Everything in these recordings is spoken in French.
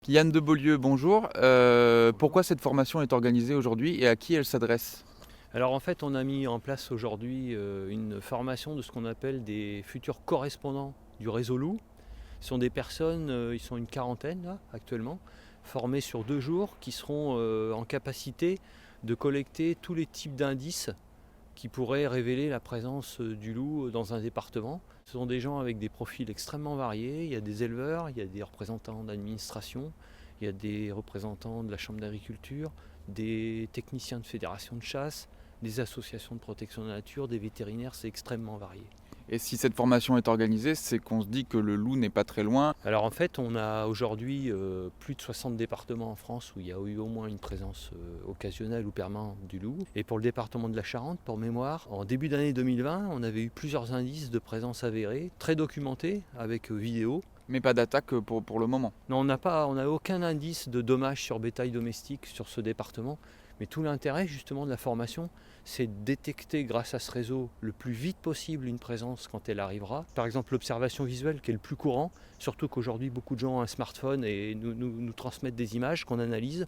Yann de Beaulieu, bonjour. Pourquoi cette formation est organisée aujourd'hui et à qui elle s'adresse? Alors en fait, on a mis en place aujourd'hui une formation de ce qu'on appelle des futurs correspondants du réseau Loup. Ce sont des personnes, ils sont une quarantaine là actuellement, formés sur 2 jours, qui seront en capacité de collecter tous les types d'indices qui pourraient révéler la présence du loup dans un département. Ce sont des gens avec des profils extrêmement variés. Il y a des éleveurs, il y a des représentants d'administration, il y a des représentants de la Chambre d'agriculture, des techniciens de fédération de chasse, des associations de protection de la nature, des vétérinaires, c'est extrêmement varié. Et si cette formation est organisée, c'est qu'on se dit que le loup n'est pas très loin. Alors en fait, on a aujourd'hui plus de 60 départements en France où il y a eu au moins une présence occasionnelle ou permanente du loup. Et pour le département de la Charente, pour mémoire, en début d'année 2020, on avait eu plusieurs indices de présence avérée, très documentés, avec vidéo. Mais pas d'attaque pour le moment. Non, on n'a aucun indice de dommages sur bétail domestique sur ce département. Mais tout l'intérêt justement de la formation, c'est de détecter grâce à ce réseau le plus vite possible une présence quand elle arrivera. Par exemple l'observation visuelle qui est le plus courant, surtout qu'aujourd'hui beaucoup de gens ont un smartphone et nous transmettent des images qu'on analyse.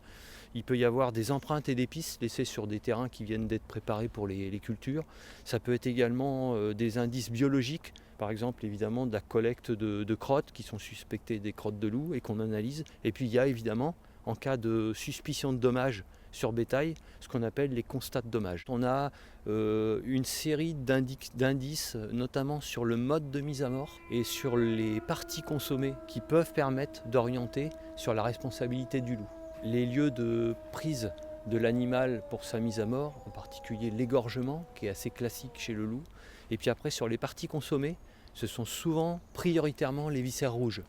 Il peut y avoir des empreintes et des pistes laissées sur des terrains qui viennent d'être préparés pour les cultures. Ça peut être également des indices biologiques, par exemple évidemment de la collecte de crottes qui sont suspectées des crottes de loup et qu'on analyse. Et puis il y a évidemment, en cas de suspicion de dommages sur bétail, ce qu'on appelle les constats de dommages. On a une série d'indices, notamment sur le mode de mise à mort et sur les parties consommées qui peuvent permettre d'orienter sur la responsabilité du loup. Les lieux de prise de l'animal pour sa mise à mort, en particulier l'égorgement, qui est assez classique chez le loup. Et puis après, sur les parties consommées, ce sont souvent prioritairement les viscères rouges.